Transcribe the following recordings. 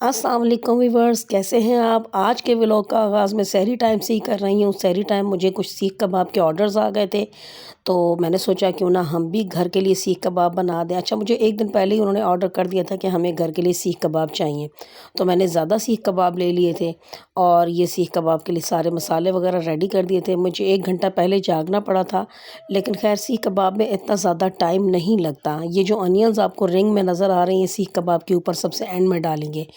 अस्सलाम वालेकुम व्यूअर्स, कैसे हैं आप। आज के व्लॉग का आगाज़ मैं सहरी टाइम से ही कर रही हूँ। सहरी टाइम मुझे कुछ सीख कबाब के ऑर्डर्स आ गए थे, तो मैंने सोचा क्यों ना हम भी घर के लिए सीख कबाब बना दें। अच्छा, मुझे एक दिन पहले ही उन्होंने ऑर्डर कर दिया था कि हमें घर के लिए सीख कबाब चाहिए, तो मैंने ज़्यादा सीख कबाब ले लिए थे और ये सीख कबाब के लिए सारे मसाले वगैरह रेडी कर दिए थे। मुझे 1 घंटा पहले जागना पड़ा था, लेकिन खैर सीख कबाब में इतना ज़्यादा टाइम नहीं लगता। ये जो अनियंस आपको रिंग में नज़र आ रही हैं सीख कबाब के ऊपर सबसे एंड में डालेंगे,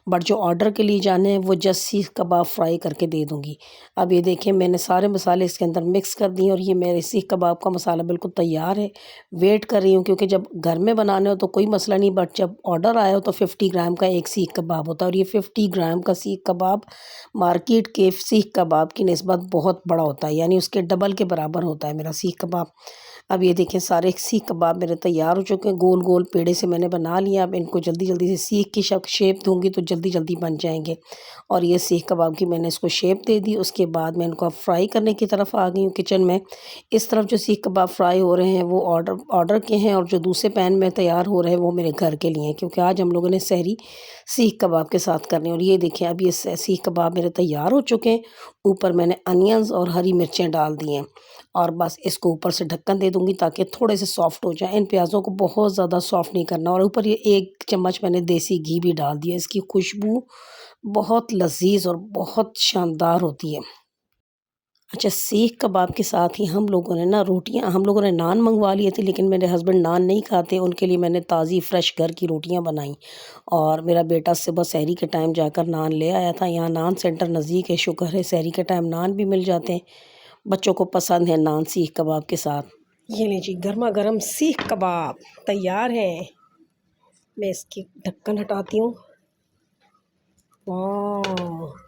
बट जो ऑर्डर के लिए जाने हैं वो जस्ट सीख कबाब फ्राई करके दे दूँगी। अब ये देखें, मैंने सारे मसाले इसके अंदर मिक्स कर दिए और ये मेरे सीख कबाब का मसाला बिल्कुल तैयार है। वेट कर रही हूँ क्योंकि जब घर में बनाने हो तो कोई मसला नहीं, बट जब ऑर्डर आया हो तो 50 ग्राम का एक सीख कबाब होता है और ये 50 ग्राम का सीख कबाब मार्केट के सीख कबाब की निस्बत बहुत बड़ा होता है, यानी उसके डबल के बराबर होता है मेरा सीख कबाब। अब ये देखें, सारे सीख कबाब मेरे तैयार हो चुके हैं। गोल गोल पेड़े से मैंने बना लिया। अब इनको जल्दी जल्दी से सीख की शेप दूंगी तो जल्दी जल्दी बन जाएंगे। और ये सीख कबाब की मैंने इसको शेप दे दी। उसके बाद मैं इनको अब फ्राई करने की तरफ आ गई हूँ किचन में। इस तरफ जो सीख कबाब फ्राई हो रहे हैं वो ऑर्डर के हैं और जो दूसरे पैन में तैयार हो रहे हैं वो मेरे घर के लिए हैं, क्योंकि आज हम लोगों ने सहरी सीख कबाब के साथ करनी है। और ये देखें, अब ये सीख कबाब मेरे तैयार हो चुके हैं। ऊपर मैंने अनियंस और हरी मिर्चें डाल दी हैं और बस इसको ऊपर से ढक्कन दे दूंगी ताकि थोड़े से सॉफ्ट हो जाए। इन प्याज़ों को बहुत ज़्यादा सॉफ्ट नहीं करना। और ऊपर ये 1 चम्मच मैंने देसी घी भी डाल दिया। इसकी खुशबू बहुत लजीज और बहुत शानदार होती है। अच्छा, सीख कबाब के साथ ही हम लोगों ने हम लोगों ने नान मंगवा लिए थे, लेकिन मेरे हस्बैंड नान नहीं खाते। उनके लिए मैंने ताज़ी फ्रेश घर की रोटियां बनाई और मेरा बेटा सुबह सहरी के टाइम जाकर नान ले आया था। यहाँ नान सेंटर नज़दीक है, शुक्र है सहरी के टाइम नान भी मिल जाते हैं। बच्चों को पसंद है नान सीख कबाब के साथ। ये लीजिए, गर्मा गर्म सीख कबाब तैयार है। मैं इसकी ढक्कन हटाती हूँ। वाह,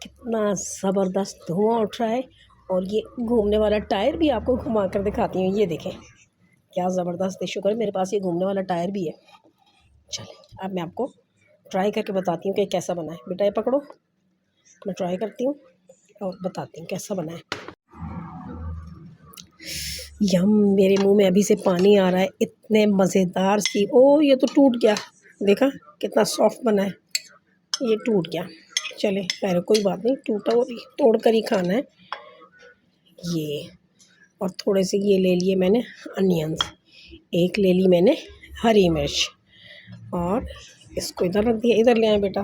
कितना ज़बरदस्त धुआं उठ रहा है। और ये घूमने वाला टायर भी आपको घुमा कर दिखाती हूँ। ये देखें क्या ज़बरदस्त है। शुक्र है मेरे पास ये घूमने वाला टायर भी है। चलें, अब मैं आपको ट्राई करके बताती हूँ कि कैसा बना है। बेटा ये पकड़ो, मैं ट्राई करती हूँ और बताती हूँ कैसा बना है। यम, मेरे मुंह में अभी से पानी आ रहा है, इतने मज़ेदार सी। ओ ये तो टूट गया, देखा कितना सॉफ्ट बना है। ये टूट गया, चले खैर कोई बात नहीं, टूटा और तोड़ कर ही खाना है ये। और थोड़े से ये ले लिए मैंने अनियंस, एक ले ली मैंने हरी मिर्च और इसको इधर रख दिया। इधर ले आए बेटा।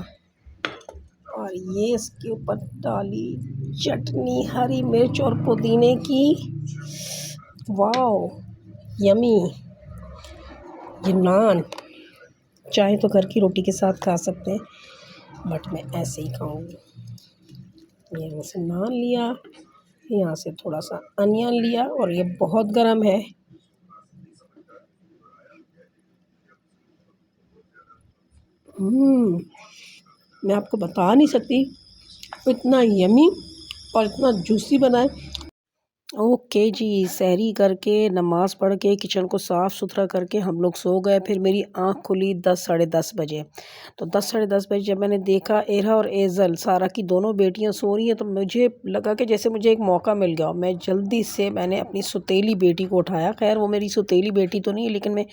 और ये इसके ऊपर डाली चटनी, हरी मिर्च और पुदीने की। Wow, yummy. ये नान चाहे तो घर की रोटी के साथ खा सकते हैं, बट मैं ऐसे ही खाऊंगी। यहाँ से नान लिया, यहाँ से थोड़ा सा अनियन लिया और ये बहुत गर्म है। मैं आपको बता नहीं सकती, इतना यमी और इतना जूसी बना है। ओके जी, सहरी करके नमाज़ पढ़ के किचन को साफ़ सुथरा करके हम लोग सो गए। फिर मेरी आँख खुली 10 साढ़े 10 बजे। तो 10 साढ़े 10 बजे जब मैंने देखा एरा और एज़ल, सारा की दोनों बेटियां सो रही हैं, तो मुझे लगा कि जैसे मुझे एक मौका मिल गया। मैं जल्दी से मैंने अपनी सुतीली बेटी को उठाया। खैर वो मेरी सुतीली बेटी तो नहीं है, लेकिन मैं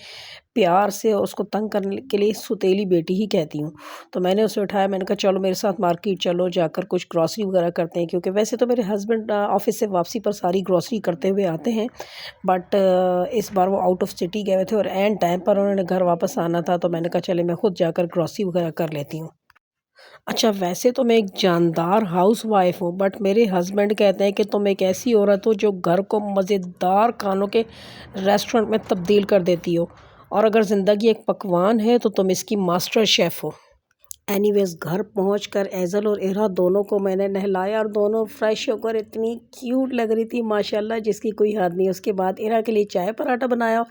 प्यार से और उसको तंग करने के लिए सुतीली बेटी ही कहती हूँ। तो मैंने उसे उठाया, मैंने कहा चलो मेरे साथ मार्केट चलो, जाकर कुछ ग्रॉसरी वगैरह करते हैं। क्योंकि वैसे तो मेरे हस्बैंड ऑफिस से वापसी पर सारी ग्रॉसरी करते हुए आते हैं, बट इस बार वो आउट ऑफ सिटी गए हुए थे और एंड टाइम पर उन्होंने घर वापस आना था, तो मैंने कहा चले मैं खुद जाकर ग्रॉसरी वगैरह कर लेती हूँ। अच्छा, वैसे तो मैं एक जानदार हाउस वाइफ हूँ, बट मेरे हस्बैंड कहते हैं कि तुम एक ऐसी औरत हो जो घर को मज़ेदार खानों के रेस्टोरेंट में तब्दील कर देती हो, और अगर ज़िंदगी एक पकवान है तो तुम इसकी मास्टर शेफ़ हो। एनीवेज़, घर पहुंचकर एज़ल और इरा दोनों को मैंने नहलाया और दोनों फ्रेश होकर इतनी क्यूट लग रही थी माशाल्लाह, जिसकी कोई हद नहीं। उसके बाद इरा के लिए चाय पराठा बनाया,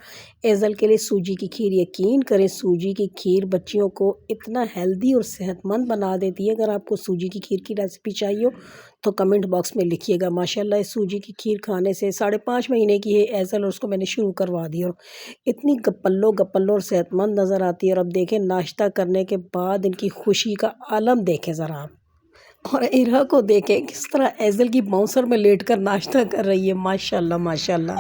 एज़ल के लिए सूजी की खीर। यकीन करें, सूजी की खीर बच्चियों को इतना हेल्दी और सेहतमंद बना देती है। अगर आपको सूजी की खीर की रेसिपी चाहिए हो तो कमेंट बॉक्स में लिखिएगा। माशाल्लाह इस सूजी की खीर खाने से 5.5 महीने की है एज़ल और उसको मैंने शुरू करवा दी, और इतनी गप्पल्लो गप्पल्लो और सेहतमंद नज़र आती है। और अब देखें, नाश्ता करने के बाद इनकी खुशी का आलम देखें ज़रा आप। और इरा को देखें किस तरह एज़ल की बाउंसर में लेटकर नाश्ता कर रही है। माशाल्लाह माशाल्लाह।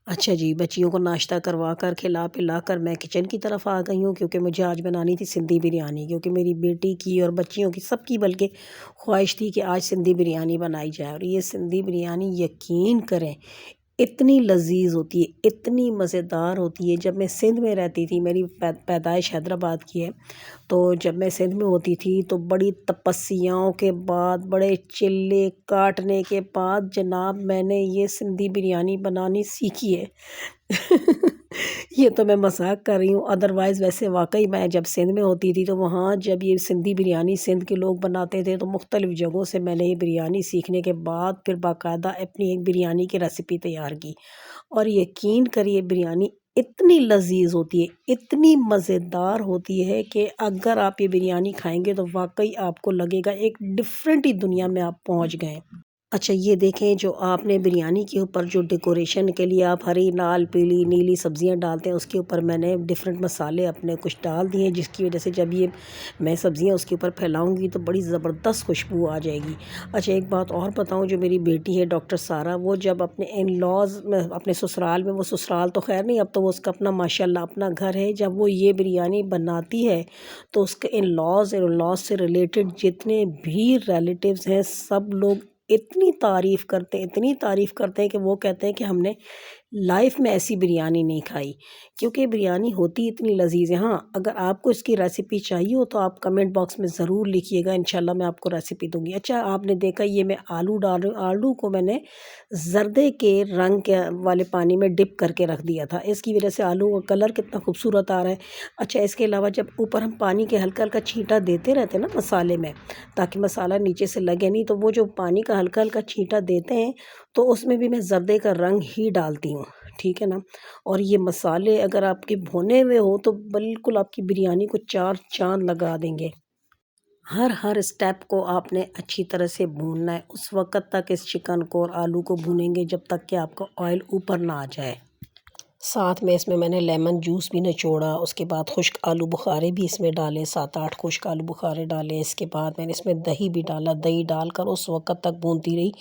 अच्छा जी, बच्चियों को नाश्ता करवा कर खिला पिला कर मैं किचन की तरफ आ गई हूँ, क्योंकि मुझे आज बनानी थी सिंधी बिरयानी, क्योंकि मेरी बेटी की और बच्चियों की सबकी बल्कि ख्वाहिश थी कि आज सिंधी बिरयानी बनाई जाए। और ये सिंधी बिरयानी यकीन करें इतनी लजीज होती है, इतनी मज़ेदार होती है। जब मैं सिंध में रहती थी, मेरी पैदाइश हैदराबाद की है, तो जब मैं सिंध में होती थी तो बड़ी तपस्याओं के बाद, बड़े चिल्ले काटने के बाद जनाब मैंने ये सिंधी बिरयानी बनानी सीखी है। ये तो मैं मजाक कर रही हूँ, अदरवाइज़ वैसे वाकई मैं जब सिंध में होती थी तो वहाँ जब ये सिंधी बिरयानी सिंध के लोग बनाते थे तो मुख्तलिफ़ जगहों से मैंने ये बिरयानी सीखने के बाद फिर बाकायदा अपनी एक बिरयानी की रेसिपी तैयार की। और यकीन करिए बिरयानी इतनी लजीज होती है, इतनी मज़ेदार होती है कि अगर आप ये बिरयानी खाएंगे तो वाकई आपको लगेगा एक डिफरेंट ही दुनिया में आप पहुंच गए। अच्छा ये देखें, जो आपने बिरयानी के ऊपर जो डेकोरेशन के लिए आप हरी लाल पीली नीली सब्जियां डालते हैं, उसके ऊपर मैंने डिफरेंट मसाले अपने कुछ डाल दिए, जिसकी वजह से जब ये मैं सब्जियां उसके ऊपर फैलाऊंगी तो बड़ी ज़बरदस्त खुशबू आ जाएगी। अच्छा एक बात और बताऊं, जो मेरी बेटी है डॉक्टर सारा, वो जब अपने इन लॉज में अपने ससुराल में, वो ससुराल तो खैर नहीं, अब तो वो उसका अपना माशाल्लाह अपना घर है, जब वो ये बिरयानी बनाती है तो उसके इन लॉज से रिलेटेड जितने भी रिलेटिव्स हैं सब लोग इतनी तारीफ़ करते हैं, इतनी तारीफ़ करते हैं कि वो कहते हैं कि हमने लाइफ में ऐसी बिरयानी नहीं खाई, क्योंकि बिरयानी होती इतनी लजीज है। हाँ, अगर आपको इसकी रेसिपी चाहिए हो तो आप कमेंट बॉक्स में ज़रूर लिखिएगा, इंशाल्लाह मैं आपको रेसिपी दूंगी। अच्छा आपने देखा ये मैं आलू डाल रही हूँ, आलू को मैंने जर्दे के रंग के वाले पानी में डिप करके रख दिया था, इसकी वजह से आलू का कलर कितना खूबसूरत आ रहा है। अच्छा इसके अलावा जब ऊपर हम पानी के हल्का हल्का छींटा देते रहते हैं ना मसाले में, ताकि मसाला नीचे से लगे नहीं, तो वो जो पानी का हल्का हल्का छींटा देते हैं तो उसमें भी मैं जर्दे का रंग ही डालती हूँ, ठीक है ना। और ये मसाले अगर आपके भुने हुए हो तो बिल्कुल आपकी बिरयानी को चार चांद लगा देंगे। हर स्टेप को आपने अच्छी तरह से भूनना है, उस वक़्त तक इस चिकन को और आलू को भूनेंगे जब तक कि आपका ऑयल ऊपर ना आ जाए। साथ में इसमें मैंने लेमन जूस भी निचोड़ा, उसके बाद खुश्क आलू बुखारे भी इसमें डाले, 7-8 खुश्क आलू बुखारे डाले। इसके बाद मैंने इसमें दही भी डाला, दही डालकर उस वक़्त तक भूनती रही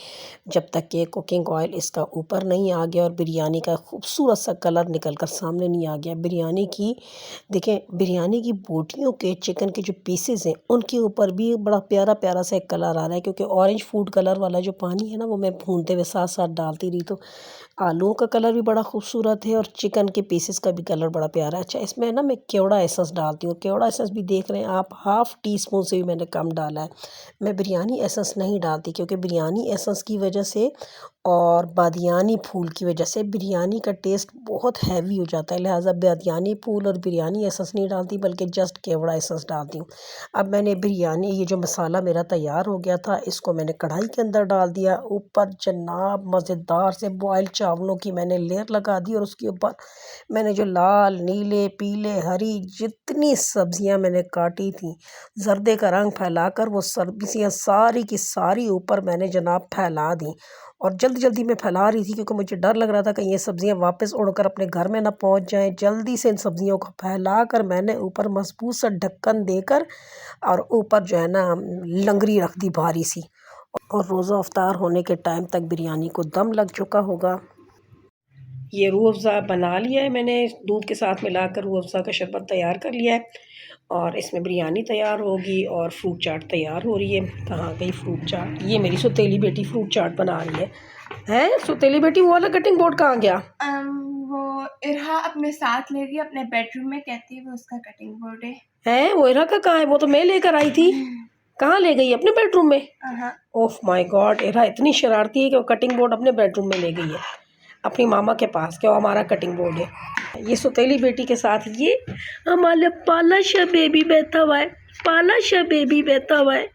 जब तक कि कुकिंग ऑयल इसका ऊपर नहीं आ गया और बिरयानी का खूबसूरत सा कलर निकल कर सामने नहीं आ गया। बिरयानी की देखें, बिरयानी की बोटियों के चिकन के जो पीसेस हैं उनके ऊपर भी बड़ा प्यारा प्यारा सा एक कलर आ रहा है, क्योंकि ऑरेंज फूड कलर वाला जो पानी है ना वो मैं भूनते हुए साथ साथ डालती रही, तो आलूओं का कलर भी बड़ा खूबसूरत है और चिकन के पीसेस का भी कलर बड़ा प्यारा है। अच्छा इसमें ना मैं केवड़ा एसेंस डालती हूँ, केवड़ा एसेंस भी देख रहे हैं आप, हाफ़ टी स्पून से भी मैंने कम डाला है। मैं बिरयानी एसेंस नहीं डालती, क्योंकि बिरयानी एसेंस की वजह से और बादियानी फूल की वजह से बिरयानी का टेस्ट बहुत हैवी हो जाता है, लिहाजा बादियानी फूल और बिरयानी एसेंस नहीं डालती बल्कि जस्ट केवड़ा एसेंस डालती हूँ। अब मैंने बिरयानी ये जो मसाला मेरा तैयार हो गया था इसको मैंने कढ़ाई के अंदर डाल दिया, ऊपर जनाब मज़ेदार से बॉयल चावलों की मैंने लेयर लगा दी और उसके ऊपर मैंने जो लाल नीले पीले हरी जितनी सब्जियां मैंने काटी थी, जर्दे का रंग फैलाकर वो सब्जियां सारी की सारी ऊपर मैंने जनाब फैला दी। और जल्दी जल्दी मैं फैला रही थी क्योंकि मुझे डर लग रहा था कि ये सब्जियां वापस उड़कर अपने घर में ना पहुंच जाएं। जल्दी से इन सब्जियों को फैला कर मैंने ऊपर मजबूत सा ढक्कन देकर और ऊपर जो है ना लंगरी रख दी भारी सी। और रोज़ा अफ्तार होने के टाइम तक बिरयानी को दम लग चुका होगा। ये रूह अफ़ज़ा बना लिया है मैंने, दूध के साथ मिलाकर रूह अफ़ज़ा का शरबत तैयार कर लिया है और इसमें बिरयानी तैयार होगी और फ्रूट चाट तैयार हो रही है। कहाँ गई फ्रूट चाट? ये मेरी सौतेली बेटी फ्रूट चाट बना रही है। हैं सौतेली बेटी, वो वाला कटिंग बोर्ड कहाँ गया? वो इरहा अपने साथ ले गई अपने बेडरूम में, कहती है वो उसका कटिंग बोर्ड है। हैं वो इरा का कहाँ है? वो तो मैं लेकर आई थी। कहाँ ले गई? अपने बेडरूम में? ओह माय गॉड, इरा इतनी शरारती है कि वो कटिंग बोर्ड अपने बेडरूम में ले गई है अपनी मामा के पास, क्या हमारा कटिंग बोर्ड है। ये सौतेली बेटी के साथ ये हमारा पाला शाह बेबी बैठा हुआ है, पाला शाह बेबी बैठा हुआ है,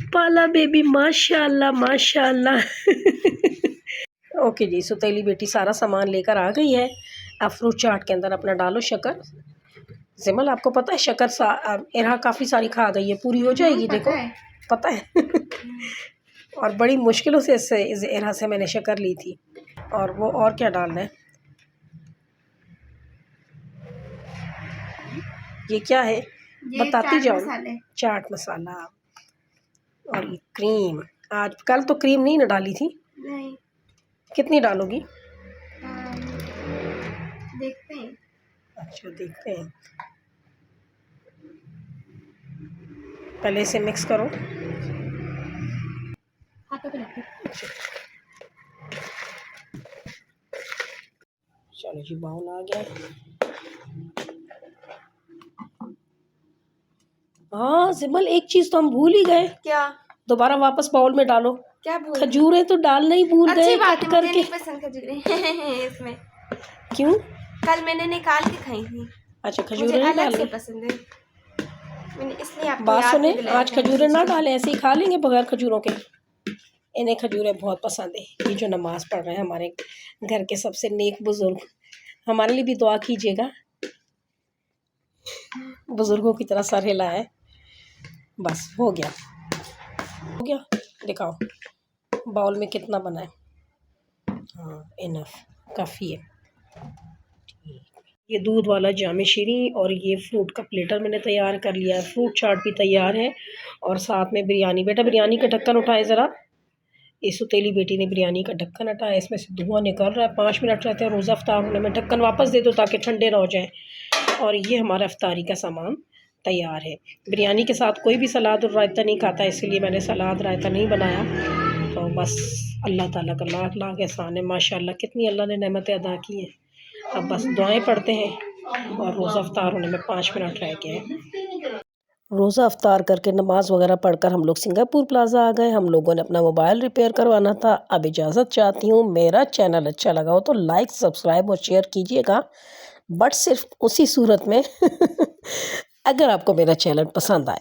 पाला बेबी माशाल्लाह माशाल्लाह। ओके जी, सौतेली बेटी सारा सामान लेकर आ गई है। अब फ्रूट चाट के अंदर अपना डालो शक्कर। जिमल आपको पता है शक्कर इरहा काफ़ी सारी खा गई है, पूरी हो जाएगी देखो, पता है। और बड़ी मुश्किलों से इससे इस इरहा से मैंने शक्कर ली थी। और वो और क्या डालना है? ये क्या है बताती जाओ। चाट मसाला और ये क्रीम। आज कल तो क्रीम नहीं ना डाली थी? नहीं। कितनी डालोगी? देखते हैं। अच्छा देखते हैं, पहले इसे मिक्स करो। हाथों पे लगती है। चलो जी बाउल आ गया। हाँ सिमल, एक चीज तो हम भूल ही गए, क्या? दोबारा वापस बाउल में डालो। क्या भूल गए? खजूरें तो डालना ही भूल गए अच्छी बात कट है, मुझे करके। नहीं पसंद खजूरें इसमें। क्यों? कल मैंने निकाल के खाई थी, अच्छा मुझे खजूरें नहीं अलग से डालनी। पसंद है, मैंने इसलिए आपको बात याद सुने, भी दिलाया आज था खजूरें ना खजूरें। डालें, ऐसे ही खा लेंगे बगैर खजूरों के। इन्हें खजूरें बहुत पसंद है। ये जो नमाज पढ़ रहे हैं हमारे घर के सबसे नेक बुजुर्ग, हमारे लिए भी दुआ कीजिएगा। बुजुर्गों की तरह सर हिलाए। बस हो गया, हो गया। दिखाओ बाउल में कितना बना है। हाँ इनफ, काफ़ी है। ये दूध वाला जामे शीरी और ये फ्रूट का प्लेटर मैंने तैयार कर लिया है। फ्रूट चाट भी तैयार है और साथ में बिरयानी। बेटा बिरयानी का ढक्कन उठाए ज़रा। ये सुतीली बेटी ने बिरयानी का ढक्कन हटाया, इसमें से धुआं निकल रहा है। 5 मिनट रहते हैं रोज़ा अफ्तार होने में। ढक्कन वापस दे दो ताकि ठंडे ना हो जाएँ। और ये हमारा अफ्तारी का सामान तैयार है। बिरयानी के साथ कोई भी सलाद और रायता नहीं खाता, इसलिए मैंने सलाद रायता नहीं बनाया। तो बस अल्लाह ताला का लाख लाख एहसान है, माशाल्लाह कितनी अल्लाह ने नेमतें अदा की हैं। अब बस दुआएं पढ़ते हैं और रोज़ा अफ्तार होने में 5 मिनट रह गए हैं। रोज़ा अफ्तार करके नमाज़ वगैरह पढ़कर हम लोग सिंगापुर प्लाज़ा आ गए। हम लोगों ने अपना मोबाइल रिपेयर करवाना था। अब इजाज़त चाहती हूँ। मेरा चैनल अच्छा लगा हो तो लाइक सब्सक्राइब और शेयर कीजिएगा, बट सिर्फ उसी सूरत में अगर आपको मेरा चैनल पसंद आए।